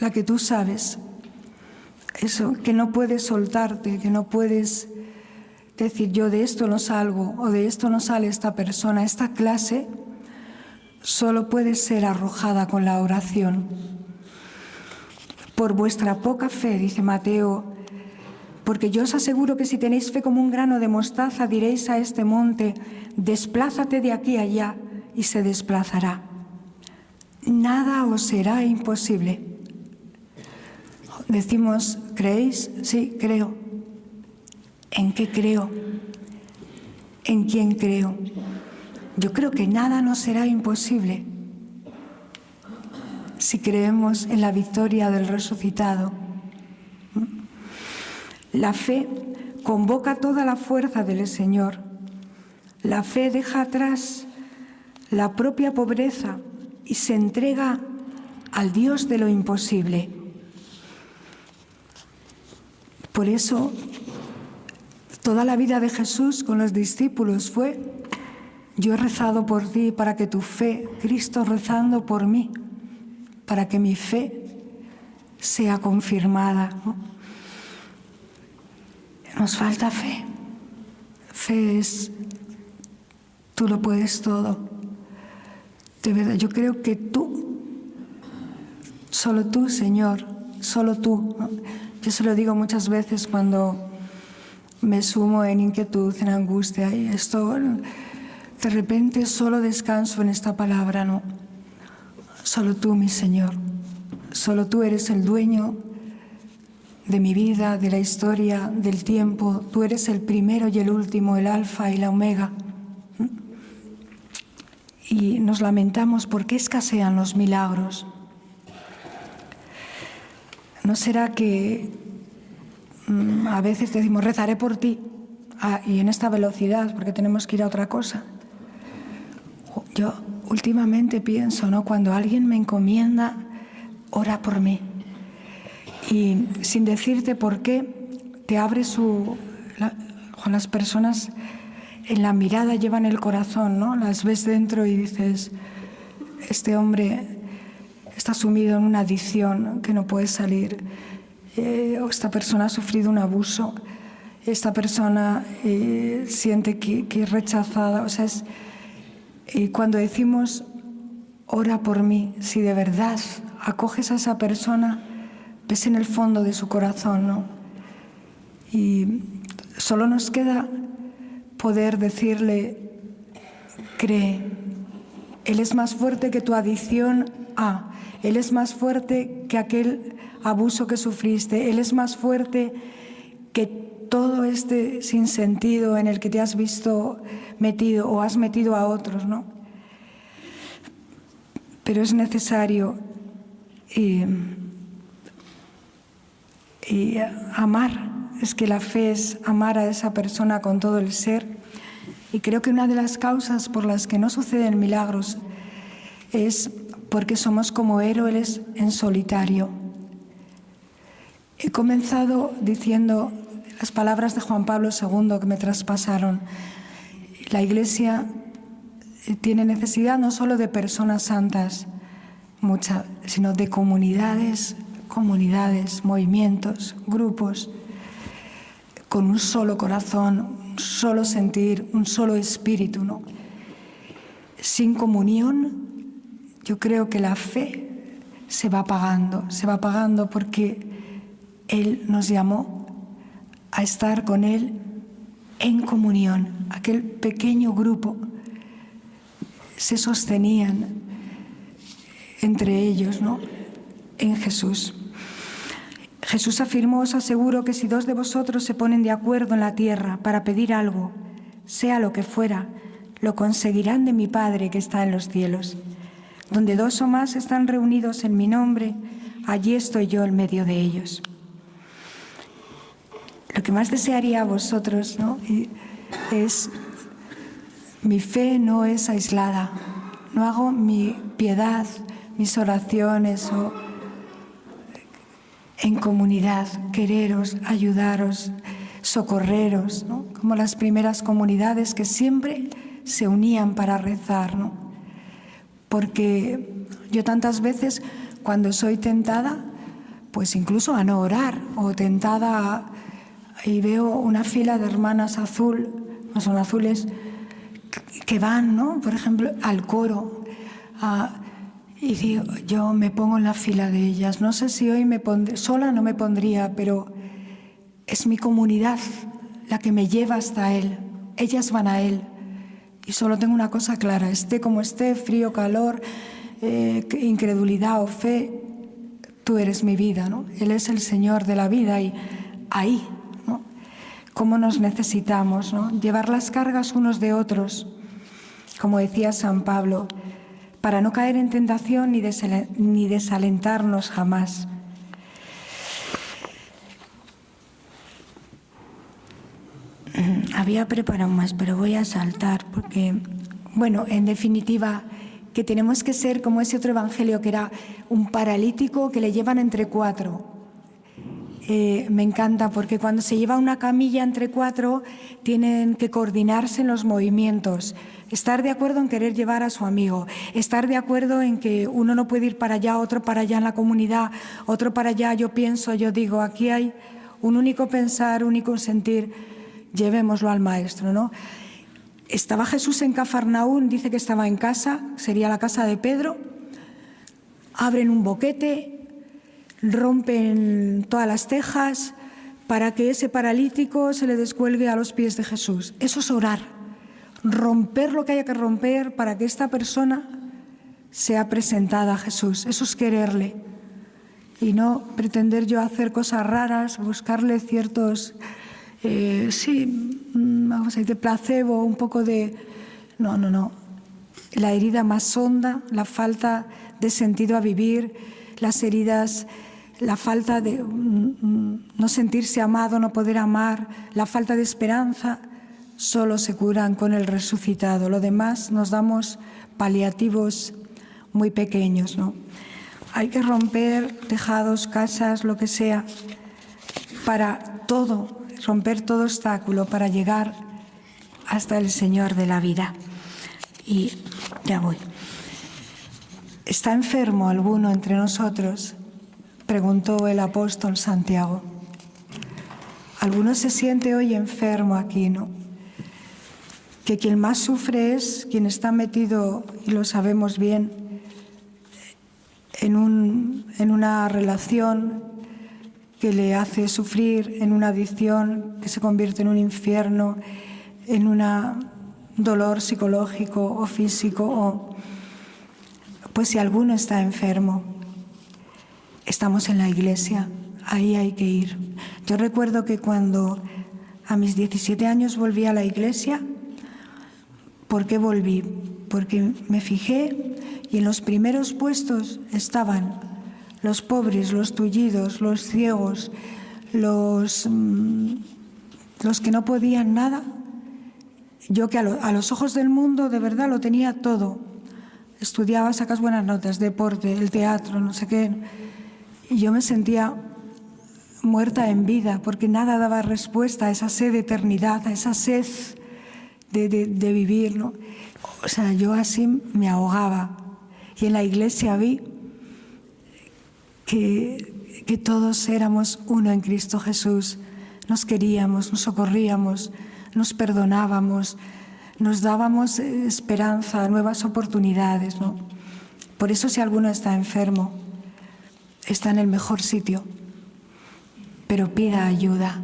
la que tú sabes, eso, que no puedes soltarte, que no puedes decir yo de esto no salgo o de esto no sale esta persona, esta clase solo puede ser arrojada con la oración. Por vuestra poca fe, dice Mateo, porque yo os aseguro que si tenéis fe como un grano de mostaza, diréis a este monte, desplázate de aquí a allá, y se desplazará. Nada os será imposible. Decimos, ¿creéis? Sí, creo. ¿En qué creo? ¿En quién creo? Yo creo que nada nos será imposible si creemos en la victoria del resucitado. La fe convoca toda la fuerza del Señor. La fe deja atrás la propia pobreza y se entrega al Dios de lo imposible. Por eso, toda la vida de Jesús con los discípulos fue: yo he rezado por ti para que tu fe, Cristo rezando por mí, para que mi fe sea confirmada, ¿no? Nos falta fe. Fe es, tú lo puedes todo. De verdad, yo creo que tú, solo tú, Señor, solo tú, ¿no? Yo se lo digo muchas veces cuando me sumo en inquietud, en angustia, y esto, de repente solo descanso en esta palabra, ¿no? Solo tú, mi Señor, solo tú eres el dueño de mi vida, de la historia, del tiempo. Tú eres el primero y el último, el alfa y la omega. Y nos lamentamos por qué escasean los milagros. ¿No será que a veces decimos, rezaré por ti, y en esta velocidad, porque tenemos que ir a otra cosa? Yo últimamente pienso, ¿no? Cuando alguien me encomienda, ora por mí. Y sin decirte por qué, te abre con las personas en la mirada llevan el corazón, ¿no? Las ves dentro y dices, este hombre está sumido en una adicción que no puede salir, o esta persona ha sufrido un abuso, esta persona siente que es rechazada. O sea, cuando decimos, ora por mí, si de verdad acoges a esa persona, ves en el fondo de su corazón, ¿no? Y solo nos queda poder decirle, cree, Él es más fuerte que tu adicción a, Él es más fuerte que aquel abuso que sufriste, Él es más fuerte que todo este sinsentido en el que te has visto metido o has metido a otros, ¿no? Pero es necesario amar. Es que la fe es amar a esa persona con todo el ser. Y creo que una de las causas por las que no suceden milagros es porque somos como héroes en solitario. He comenzado diciendo las palabras de Juan Pablo II que me traspasaron. La Iglesia tiene necesidad no solo de personas santas, sino de comunidades, movimientos, grupos, con un solo corazón, un solo sentir, un solo espíritu, ¿no? Sin comunión, yo creo que la fe se va apagando porque Él nos llamó a estar con Él en comunión. Aquel pequeño grupo se sostenían entre ellos, ¿no?, en Jesús. Jesús afirmó: os aseguro que si 2 de vosotros se ponen de acuerdo en la tierra para pedir algo, sea lo que fuera, lo conseguirán de mi Padre que está en los cielos. Donde 2 o más están reunidos en mi nombre, allí estoy yo en medio de ellos. Lo que más desearía a vosotros, ¿no?, es: mi fe no es aislada, no hago mi piedad, mis oraciones en comunidad, quereros, ayudaros, socorreros, ¿no?, como las primeras comunidades que siempre se unían para rezar, ¿no? Porque yo tantas veces, cuando soy tentada, pues incluso a no orar, o tentada y veo una fila de hermanas no son azules, que van, ¿no?, por ejemplo, al coro, y digo, yo me pongo en la fila de ellas. No sé si hoy sola no me pondría, pero es mi comunidad la que me lleva hasta Él. Ellas van a Él. Y solo tengo una cosa clara: esté como esté, frío, calor, incredulidad o fe, tú eres mi vida, ¿no? Él es el Señor de la vida, y ahí, ¿no?, cómo nos necesitamos, ¿no?, llevar las cargas unos de otros, como decía San Pablo, para no caer en tentación ni desalentarnos jamás. Había preparado más, pero voy a saltar porque, bueno, en definitiva, que tenemos que ser como ese otro evangelio que era un paralítico que le llevan entre 4. Me encanta porque cuando se lleva una camilla entre 4 tienen que coordinarse en los movimientos, estar de acuerdo en querer llevar a su amigo, estar de acuerdo en que uno no puede ir para allá, otro para allá en la comunidad, otro para allá, yo pienso, yo digo. Aquí hay un único pensar, único sentir, llevémoslo al Maestro, ¿no? Estaba Jesús en Cafarnaún, dice que estaba en casa, sería la casa de Pedro, abren un boquete, rompen todas las tejas para que ese paralítico se le descuelgue a los pies de Jesús. Eso es orar, romper lo que haya que romper para que esta persona sea presentada a Jesús. Eso es quererle y no pretender yo hacer cosas raras, buscarle ciertos, vamos a decir, de placebo, un poco de... No. La herida más honda, la falta de sentido a vivir, las heridas, la falta de no sentirse amado, no poder amar, la falta de esperanza, solo se curan con el resucitado. Lo demás nos damos paliativos muy pequeños, ¿no? Hay que romper tejados, casas, lo que sea, para romper todo obstáculo para llegar hasta el Señor de la vida. Y ya voy. ¿Está enfermo alguno entre nosotros?, preguntó el apóstol Santiago. Alguno se siente hoy enfermo aquí, ¿no? Que quien más sufre es quien está metido, y lo sabemos bien, en una relación que le hace sufrir, en una adicción que se convierte en un infierno, en un dolor psicológico o físico. Pues si alguno está enfermo, estamos en la Iglesia, ahí hay que ir. Yo recuerdo que cuando a mis 17 años volví a la Iglesia, ¿por qué volví? Porque me fijé y en los primeros puestos estaban los pobres, los tullidos, los ciegos, los que no podían nada. Yo que a los ojos del mundo de verdad lo tenía todo. Estudiaba, sacas buenas notas, deporte, el teatro, no sé qué. Y yo me sentía muerta en vida porque nada daba respuesta a esa sed de eternidad, a esa sed de vivir, ¿no? O sea, yo así me ahogaba. Y en la iglesia vi que todos éramos uno en Cristo Jesús. Nos queríamos, nos socorríamos, nos perdonábamos, nos dábamos esperanza, nuevas oportunidades, ¿no? Por eso, si alguno está enfermo, está en el mejor sitio, pero pida ayuda.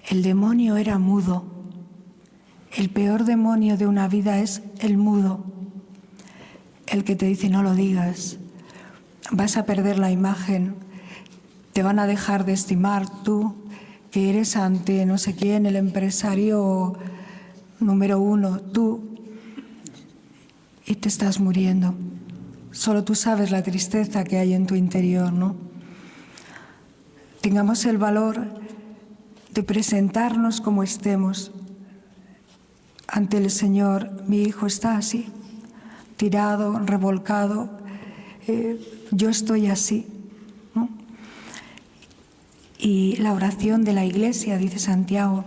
El demonio era mudo. El peor demonio de una vida es el mudo, el que te dice no lo digas, vas a perder la imagen, te van a dejar de estimar tú, que eres ante no sé quién, el empresario número 1, tú, y te estás muriendo. Solo tú sabes la tristeza que hay en tu interior, ¿no? Tengamos el valor de presentarnos como estemos ante el Señor. Mi hijo está así, tirado, revolcado, yo estoy así, ¿no? Y la oración de la Iglesia, dice Santiago,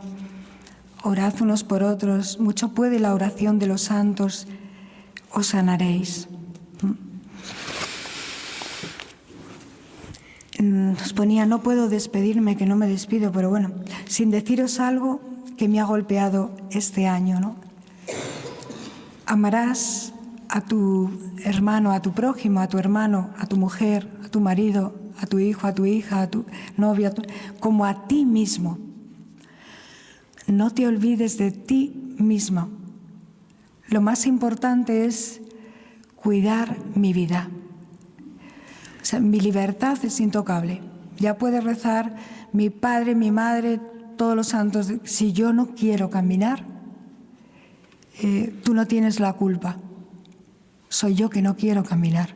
orad unos por otros, mucho puede la oración de los santos, os sanaréis. Nos ponía, no puedo despedirme, que no me despido, pero bueno, sin deciros algo que me ha golpeado este año, ¿no? Amarás a tu hermano, a tu prójimo, a tu hermano, a tu mujer, a tu marido, a tu hijo, a tu hija, a tu novio, como a ti mismo. No te olvides de ti mismo. Lo más importante es cuidar mi vida. O sea, mi libertad es intocable. Ya puede rezar mi padre, mi madre, todos los santos. Si yo no quiero caminar, tú no tienes la culpa. Soy yo que no quiero caminar.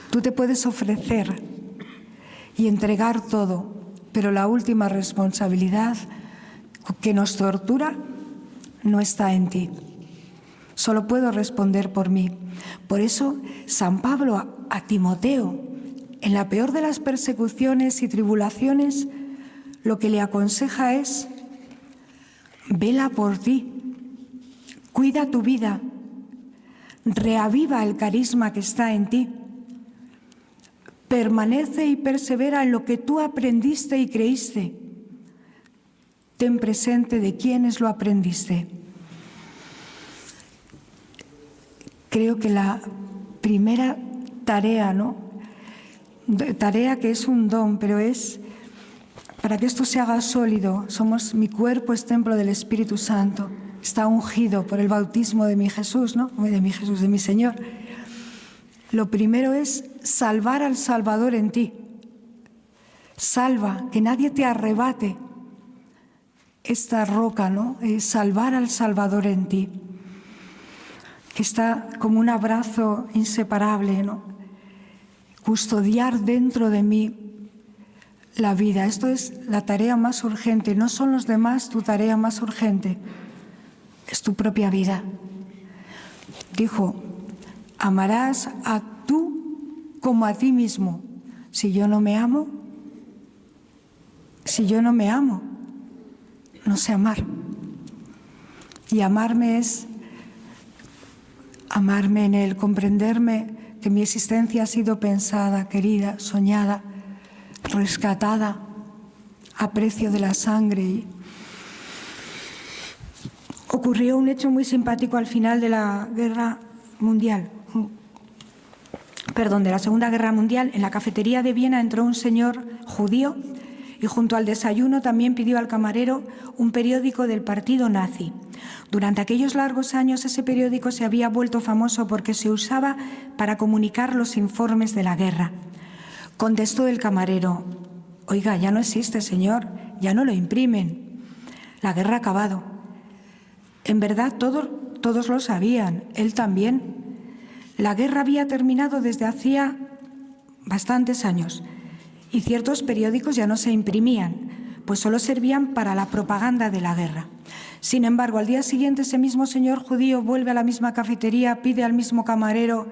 Tú te puedes ofrecer y entregar todo, pero la última responsabilidad que nos tortura no está en ti. Solo puedo responder por mí. Por eso, San Pablo a Timoteo, en la peor de las persecuciones y tribulaciones, lo que le aconseja es: vela por ti, cuida tu vida, reaviva el carisma que está en ti, permanece y persevera en lo que tú aprendiste y creíste. Ten presente de quiénes lo aprendiste. Creo que la primera tarea, ¿no? Tarea que es un don, pero es para que esto se haga sólido. Mi cuerpo es templo del Espíritu Santo. Está ungido por el bautismo de mi Jesús, ¿no? De mi Señor. Lo primero es salvar al Salvador en ti. Salva, que nadie te arrebate esta roca, ¿no? Salvar al Salvador en ti, que está como un abrazo inseparable, ¿no? Custodiar dentro de mí la vida. Esto es la tarea más urgente. No son los demás tu tarea más urgente, es tu propia vida. Dijo, amarás a tú como a ti mismo. Si yo no me amo, no sé amar. Y amarme es amarme en Él, comprenderme que mi existencia ha sido pensada, querida, soñada, rescatada a precio de la sangre. Ocurrió un hecho muy simpático al final de la Guerra Mundial. De la Segunda Guerra Mundial. En la cafetería de Viena entró un señor judío y junto al desayuno también pidió al camarero un periódico del partido nazi. Durante aquellos largos años ese periódico se había vuelto famoso porque se usaba para comunicar los informes de la guerra. Contestó el camarero, oiga, ya no existe, señor, ya no lo imprimen. La guerra ha acabado. En verdad todos lo sabían, él también. La guerra había terminado desde hacía bastantes años y ciertos periódicos ya no se imprimían, pues solo servían para la propaganda de la guerra. Sin embargo, al día siguiente ese mismo señor judío vuelve a la misma cafetería, pide al mismo camarero,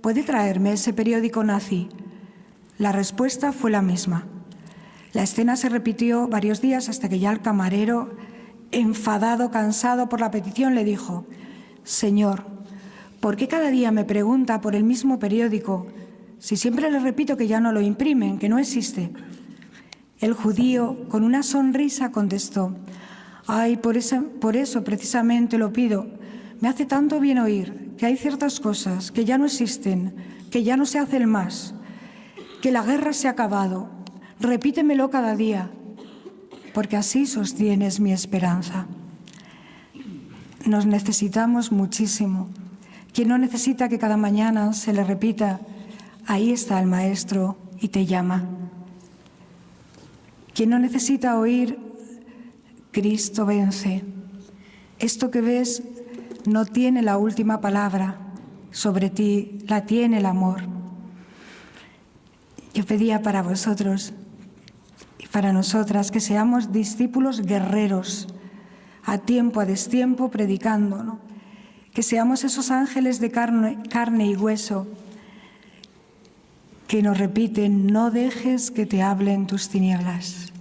¿puede traerme ese periódico nazi? La respuesta fue la misma. La escena se repitió varios días hasta que ya el camarero enfadado, cansado por la petición, le dijo: «Señor, ¿por qué cada día me pregunta por el mismo periódico, si siempre le repito que ya no lo imprimen, que no existe?» El judío, con una sonrisa, contestó: «Ay, por eso precisamente lo pido. Me hace tanto bien oír que hay ciertas cosas que ya no existen, que ya no se hacen más, que la guerra se ha acabado. Repítemelo cada día, porque así sostienes mi esperanza». Nos necesitamos muchísimo. ¿Quién no necesita que cada mañana se le repita: ahí está el Maestro y te llama? ¿Quién no necesita oír: Cristo vence? Esto que ves no tiene la última palabra, sobre ti la tiene el amor. Yo pedía para vosotros y para nosotras que seamos discípulos guerreros, a tiempo, a destiempo, predicando, ¿no? Que seamos esos ángeles de carne y hueso que nos repiten: no dejes que te hablen tus tinieblas,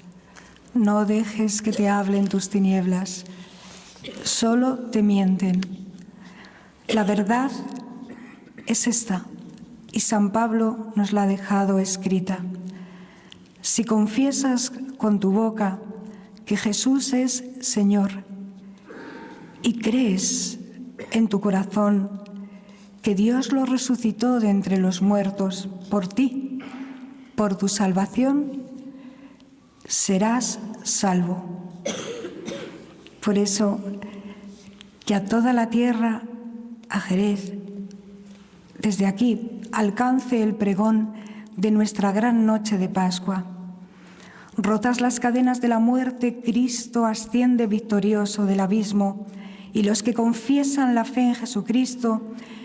no dejes que te hablen tus tinieblas, solo te mienten. La verdad es esta, y San Pablo nos la ha dejado escrita. Si confiesas con tu boca que Jesús es Señor y crees en tu corazón que Dios lo resucitó de entre los muertos por ti, por tu salvación, serás salvo. Por eso, que a toda la tierra, a Jerez, desde aquí, alcance el pregón de nuestra gran noche de Pascua. Rotas las cadenas de la muerte, Cristo asciende victorioso del abismo, y los que confiesan la fe en Jesucristo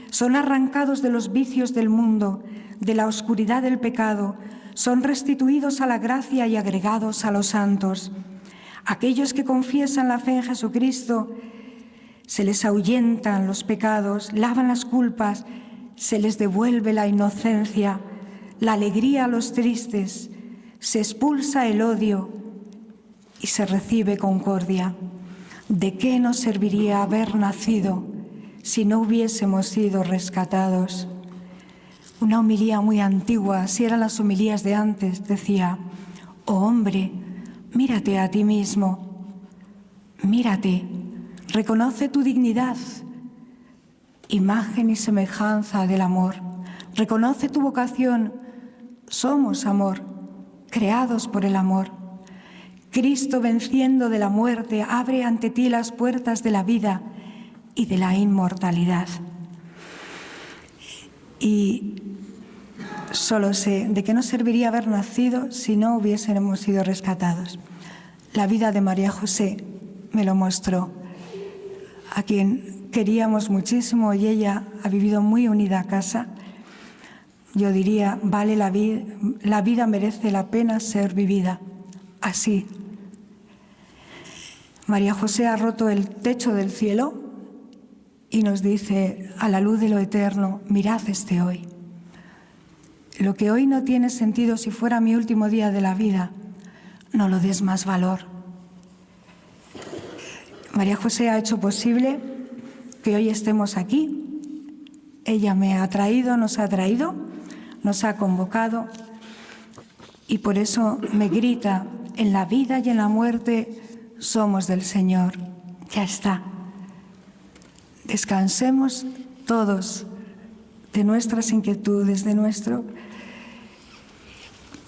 son arrancados de los vicios del mundo, de la oscuridad del pecado, son restituidos a la gracia y agregados a los santos. Aquellos que confiesan la fe en Jesucristo, se les ahuyentan los pecados, lavan las culpas, se les devuelve la inocencia, la alegría a los tristes, se expulsa el odio y se recibe concordia. ¿De qué nos serviría haber nacido si no hubiésemos sido rescatados? Una homilía muy antigua, si eran las homilías de antes, decía: «Oh hombre, mírate a ti mismo, mírate, reconoce tu dignidad, imagen y semejanza del amor, reconoce tu vocación, somos amor, creados por el amor. Cristo, venciendo de la muerte, abre ante ti las puertas de la vida y de la inmortalidad». Y solo sé de qué nos serviría haber nacido si no hubiésemos sido rescatados. La vida de María José me lo mostró, a quien queríamos muchísimo, y ella ha vivido muy unida a casa. Yo diría, vale la vida merece la pena ser vivida así. María José ha roto el techo del cielo y nos dice: a la luz de lo eterno, mirad este hoy. Lo que hoy no tiene sentido, si fuera mi último día de la vida, no lo des más valor. María José ha hecho posible que hoy estemos aquí. Ella me ha traído, nos ha convocado, y por eso me grita: en la vida y en la muerte somos del Señor. Ya está. Descansemos todos de nuestras inquietudes, de nuestro...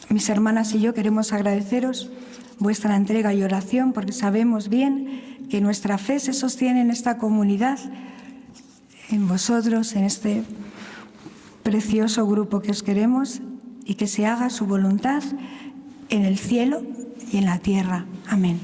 Mis hermanas y yo queremos agradeceros vuestra entrega y oración, porque sabemos bien que nuestra fe se sostiene en esta comunidad, en vosotros, en este precioso grupo que os queremos, y que se haga su voluntad en el cielo y en la tierra. Amén.